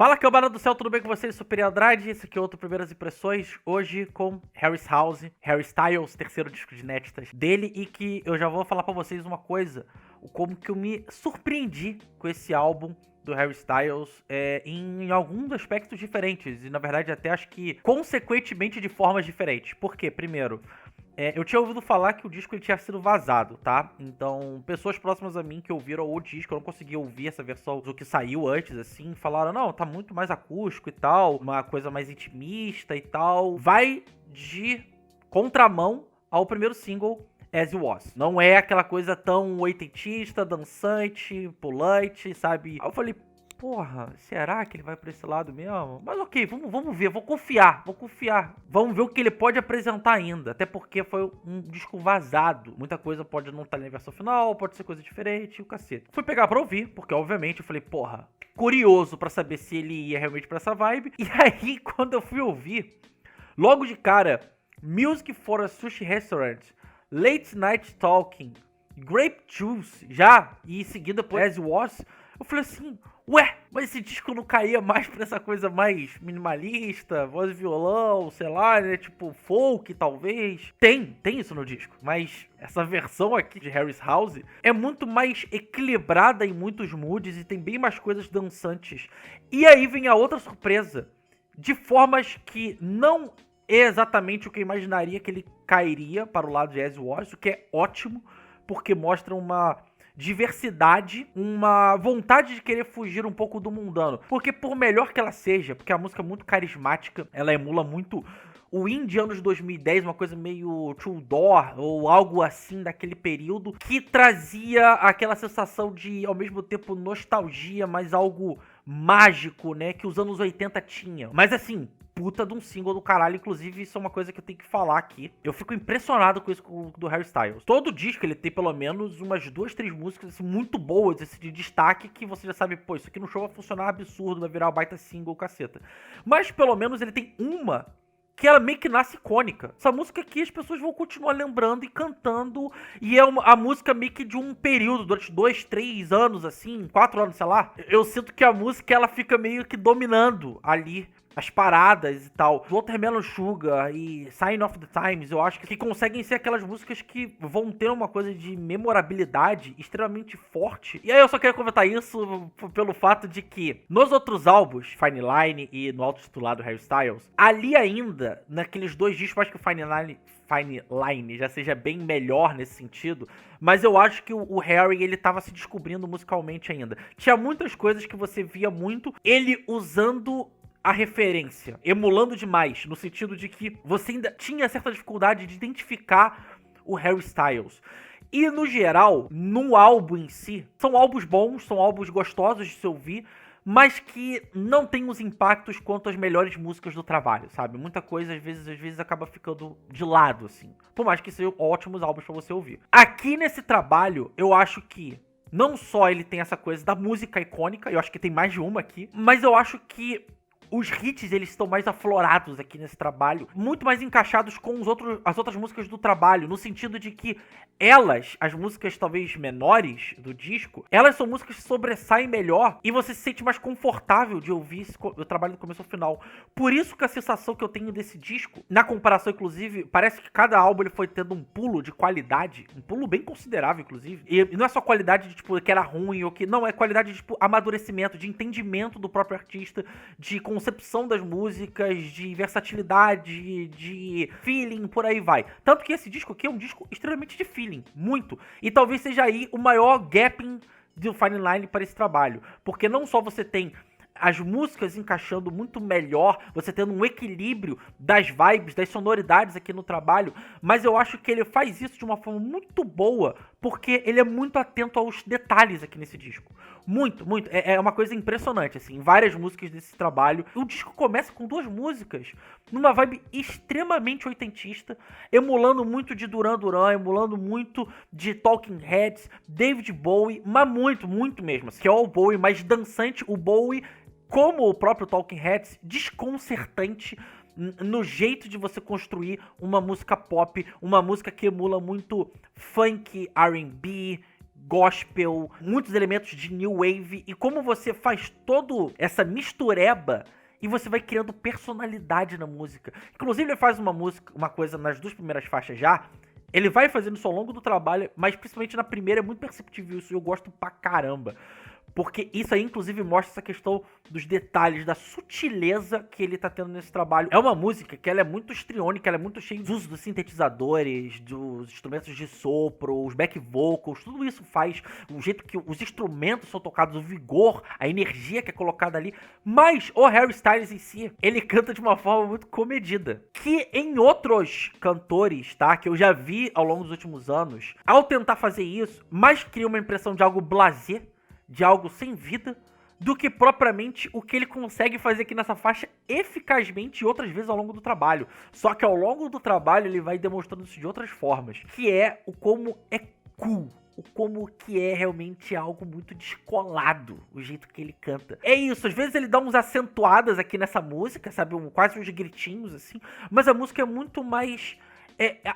Fala, cambada do céu, tudo bem com vocês? Super Andrade, esse aqui é outro Primeiras Impressões, hoje com Harry Styles, terceiro disco de inéditas dele, e que eu já vou falar pra vocês uma coisa, como que eu me surpreendi com esse álbum do Harry Styles em alguns aspectos diferentes, e na verdade até acho que consequentemente de formas diferentes. Por quê? Primeiro, eu tinha ouvido falar que o disco ele tinha sido vazado, tá? Então, pessoas próximas a mim que ouviram o disco, eu não consegui ouvir essa versão do que saiu antes, assim, falaram, não, tá muito mais acústico e tal, uma coisa mais intimista e tal. Vai de contramão ao primeiro single, As You Was. Não é aquela coisa tão oitentista, dançante, pulante, sabe? Aí eu falei, porra, será que ele vai pra esse lado mesmo? Mas ok, vamos ver, vou confiar. Vamos ver o que ele pode apresentar ainda, até porque foi um disco vazado. Muita coisa pode não estar na versão final, pode ser coisa diferente, o cacete. Fui pegar pra ouvir, porque obviamente eu falei, porra, curioso pra saber se ele ia realmente pra essa vibe. E aí, quando eu fui ouvir, logo de cara, Music for a Sushi Restaurant, Late Night Talking, Grape Juice, já, e em seguida depois As You Was, eu falei assim, ué, mas esse disco não caía mais pra essa coisa mais minimalista, voz e violão, sei lá, né, tipo folk talvez. Tem isso no disco, mas essa versão aqui de Harry's House é muito mais equilibrada em muitos moods e tem bem mais coisas dançantes. E aí vem a outra surpresa, de formas que não é exatamente o que eu imaginaria que ele cairia para o lado de As You Was, o que é ótimo, porque mostra uma diversidade, uma vontade de querer fugir um pouco do mundano. Porque por melhor que ela seja, porque a música é muito carismática, ela emula muito o indie anos 2010, uma coisa meio Two Door, ou algo assim daquele período, que trazia aquela sensação de, ao mesmo tempo, nostalgia, mas algo mágico, né, que os anos 80 tinham. Mas assim, puta de um single do caralho, inclusive isso é uma coisa que eu tenho que falar aqui. Eu fico impressionado com isso do Harry Styles. Todo disco ele tem pelo menos umas 2, 3 músicas assim, muito boas, esse de destaque, que você já sabe, pô, isso aqui no show vai funcionar absurdo, vai virar um baita single, caceta. Mas pelo menos ele tem uma que ela meio que nasce icônica. Essa música aqui as pessoas vão continuar lembrando e cantando, e é a música meio que de um período, durante 2, 3 anos, assim, 4 anos, sei lá. Eu sinto que a música, ela fica meio que dominando ali as paradas e tal. Watermelon Sugar e Sign of the Times, eu acho que conseguem ser aquelas músicas que vão ter uma coisa de memorabilidade extremamente forte. E aí eu só quero comentar isso pelo fato de que nos outros álbuns, Fine Line e no autotitulado Harry Styles, ali ainda, naqueles 2 discos, acho que o Fine Line já seja bem melhor nesse sentido, mas eu acho que o Harry, ele tava se descobrindo musicalmente ainda. Tinha muitas coisas que você via muito ele usando a referência, emulando demais, no sentido de que você ainda tinha certa dificuldade de identificar o Harry Styles. E no geral, no álbum em si, são álbuns bons, são álbuns gostosos de se ouvir, mas que não tem os impactos quanto as melhores músicas do trabalho, sabe? Muita coisa, às vezes acaba ficando de lado, assim. Por mais que sejam ótimos álbuns pra você ouvir. Aqui nesse trabalho, eu acho que não só ele tem essa coisa da música icônica, eu acho que tem mais de uma aqui, mas eu acho que os hits, eles estão mais aflorados aqui nesse trabalho, muito mais encaixados com as outras músicas do trabalho, no sentido de que elas, as músicas talvez menores do disco, elas são músicas que sobressaem melhor e você se sente mais confortável de ouvir o trabalho do começo ao final. Por isso que a sensação que eu tenho desse disco, na comparação inclusive, parece que cada álbum ele foi tendo um pulo de qualidade, um pulo bem considerável inclusive, e não é só qualidade de tipo que era ruim ou que, não, é qualidade de tipo amadurecimento, de entendimento do próprio artista, de concepção das músicas, de versatilidade, de feeling, por aí vai. Tanto que esse disco aqui é um disco extremamente de feeling, muito. E talvez seja aí o maior gapping do Fine Line para esse trabalho. Porque não só você tem as músicas encaixando muito melhor, você tendo um equilíbrio das vibes, das sonoridades aqui no trabalho, mas eu acho que ele faz isso de uma forma muito boa, porque ele é muito atento aos detalhes aqui nesse disco. Muito. É uma coisa impressionante, assim, várias músicas desse trabalho. O disco começa com 2 músicas, numa vibe extremamente oitentista, emulando muito de Duran Duran, emulando muito de Talking Heads, David Bowie, mas muito mesmo, assim, que é o Bowie mais dançante, o Bowie, como o próprio Talking Heads, desconcertante no jeito de você construir uma música pop, uma música que emula muito funk, R&B, gospel, muitos elementos de new wave, e como você faz toda essa mistureba e você vai criando personalidade na música. Inclusive ele faz uma coisa nas 2 primeiras faixas já, ele vai fazendo isso ao longo do trabalho, mas principalmente na primeira é muito perceptível isso, e eu gosto pra caramba. Porque isso aí, inclusive, mostra essa questão dos detalhes, da sutileza que ele tá tendo nesse trabalho. É uma música que ela é muito histriônica, ela é muito cheia do uso dos sintetizadores, dos instrumentos de sopro, os back vocals, tudo isso faz, o jeito que os instrumentos são tocados, o vigor, a energia que é colocada ali. Mas o Harry Styles em si, ele canta de uma forma muito comedida. Que em outros cantores, tá, que eu já vi ao longo dos últimos anos, ao tentar fazer isso, mais cria uma impressão de algo blasé, de algo sem vida, do que propriamente o que ele consegue fazer aqui nessa faixa eficazmente e outras vezes ao longo do trabalho. Só que ao longo do trabalho ele vai demonstrando isso de outras formas, que é o como é cool, o como que é realmente algo muito descolado, o jeito que ele canta. É isso, às vezes ele dá uns acentuadas aqui nessa música, sabe, quase uns gritinhos assim, mas a música é muito mais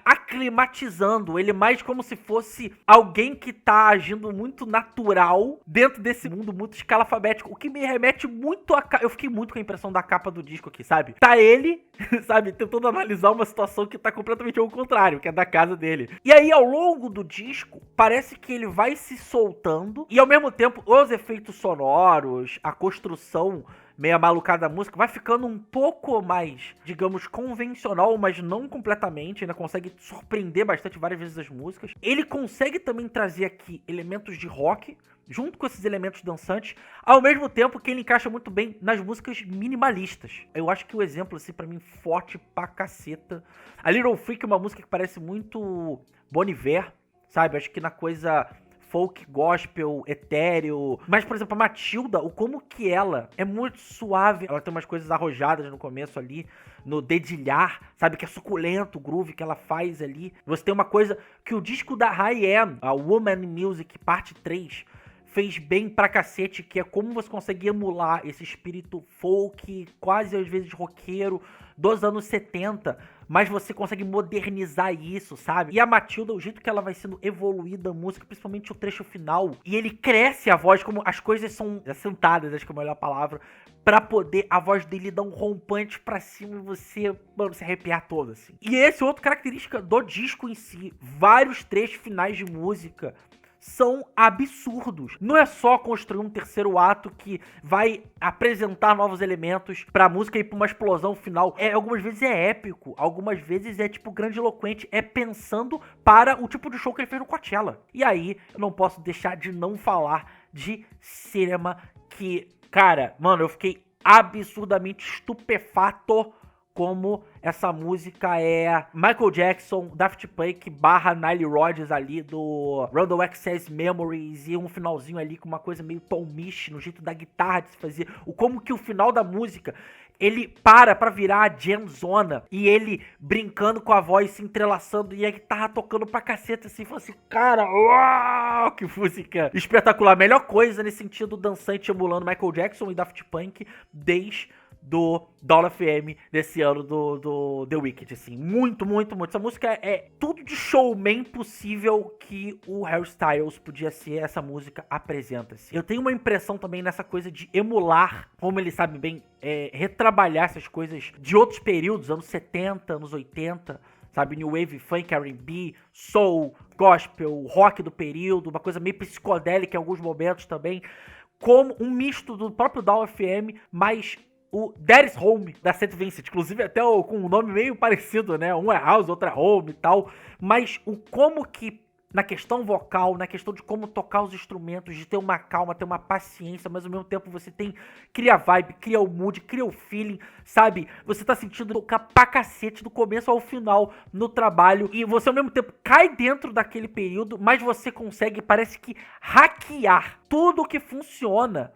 aclimatizando ele, mais como se fosse alguém que tá agindo muito natural dentro desse mundo muito escalafabético, o que me remete muito a... Eu fiquei muito com a impressão da capa do disco aqui, sabe? Tá ele, sabe, tentando analisar uma situação que tá completamente ao contrário, que é da casa dele. E aí, ao longo do disco, parece que ele vai se soltando e, ao mesmo tempo, os efeitos sonoros, a construção meio malucada da música, vai ficando um pouco mais, digamos, convencional, mas não completamente, ainda consegue surpreender bastante várias vezes as músicas. Ele consegue também trazer aqui elementos de rock, junto com esses elementos dançantes, ao mesmo tempo que ele encaixa muito bem nas músicas minimalistas. Eu acho que o exemplo, assim, pra mim, forte pra caceta. A Little Freak é uma música que parece muito Bon Iver, sabe? Acho que na coisa folk, gospel, etéreo. Mas, por exemplo, a Matilda, o como que ela é muito suave. Ela tem umas coisas arrojadas no começo ali, no dedilhar, sabe? Que é suculento o groove que ela faz ali. Você tem uma coisa que o disco da High-Am, a Woman Music Parte 3, fez bem pra cacete, que é como você consegue emular esse espírito folk, quase às vezes roqueiro, dos anos 70, mas você consegue modernizar isso, sabe? E a Matilda, o jeito que ela vai sendo evoluída a música, principalmente o trecho final, e ele cresce a voz, como as coisas são assentadas, acho que é a melhor palavra, pra poder a voz dele dar um rompante pra cima e você, mano, se arrepiar todo, assim. E esse é outra característica do disco em si, vários trechos finais de música são absurdos. Não é só construir um terceiro ato que vai apresentar novos elementos pra música e pra uma explosão final. Algumas vezes é épico, algumas vezes é tipo grandiloquente, é pensando para o tipo de show que ele fez no Coachella. E aí, eu não posso deixar de não falar de Cinema, que, cara, mano, eu fiquei absurdamente estupefato como essa música é Michael Jackson, Daft Punk barra Nile Rodgers ali do Random Access Memories, e um finalzinho ali com uma coisa meio Tom Misch no jeito da guitarra de se fazer, o como que o final da música ele pra virar a jamzona, e ele brincando com a voz, se entrelaçando, e a guitarra tocando pra caceta, assim, falou assim, cara, uau, que música espetacular, melhor coisa nesse sentido dançante emulando Michael Jackson e Daft Punk desde do Dawn FM desse ano do The Weeknd, assim, muito, muito, muito. Essa música é tudo de showman possível que o Harry Styles podia ser, essa música apresenta, assim. Eu tenho uma impressão também nessa coisa de emular, como ele sabe bem, retrabalhar essas coisas de outros períodos, anos 70, anos 80, sabe, New Wave, Funk, R&B, Soul, Gospel, Rock do período, uma coisa meio psicodélica em alguns momentos também, como um misto do próprio Dawn FM, mas o Daddy's Home da St. Vincent, inclusive até com um nome meio parecido, né? Um é House, outro é Home e tal. Mas o como que, na questão vocal, na questão de como tocar os instrumentos, de ter uma calma, ter uma paciência, mas ao mesmo tempo você cria a vibe, cria o mood, cria o feeling, sabe? Você tá sentindo tocar pra cacete do começo ao final no trabalho, e você ao mesmo tempo cai dentro daquele período, mas você consegue, parece que, hackear tudo que funciona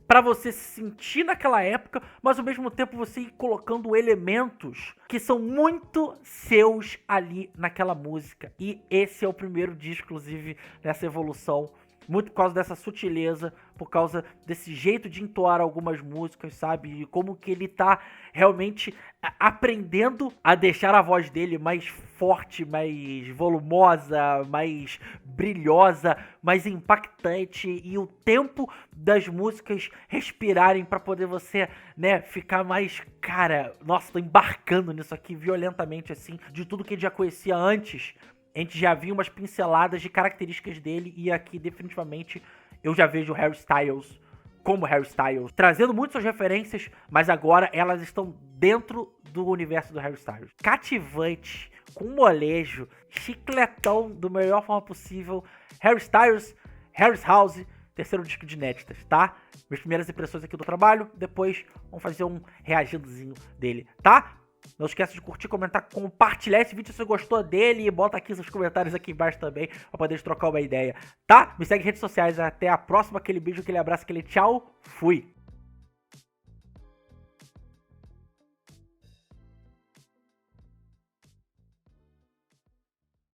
pra você se sentir naquela época, mas ao mesmo tempo você ir colocando elementos que são muito seus ali naquela música. E esse é o primeiro disco, inclusive, nessa evolução muito por causa dessa sutileza, por causa desse jeito de entoar algumas músicas, sabe? E como que ele tá realmente aprendendo a deixar a voz dele mais forte, mais volumosa, mais brilhosa, mais impactante, e o tempo das músicas respirarem pra poder você, né, ficar mais, cara, nossa, tô embarcando nisso aqui violentamente, assim, de tudo que a gente já conhecia antes. A gente já viu umas pinceladas de características dele, e aqui definitivamente eu já vejo o Harry Styles como Harry Styles, trazendo muitas referências, mas agora elas estão dentro do universo do Harry Styles. Cativante, com molejo, chicletão da melhor forma possível. Harry Styles, Harry's House, terceiro disco de inéditas, tá? Minhas primeiras impressões aqui do trabalho, depois vamos fazer um reagendozinho dele, tá? Não esqueça de curtir, comentar, compartilhar esse vídeo se você gostou dele, e bota aqui seus comentários aqui embaixo também pra poder trocar uma ideia, tá? Me segue em redes sociais, até a próxima, aquele beijo, aquele abraço, aquele tchau, fui!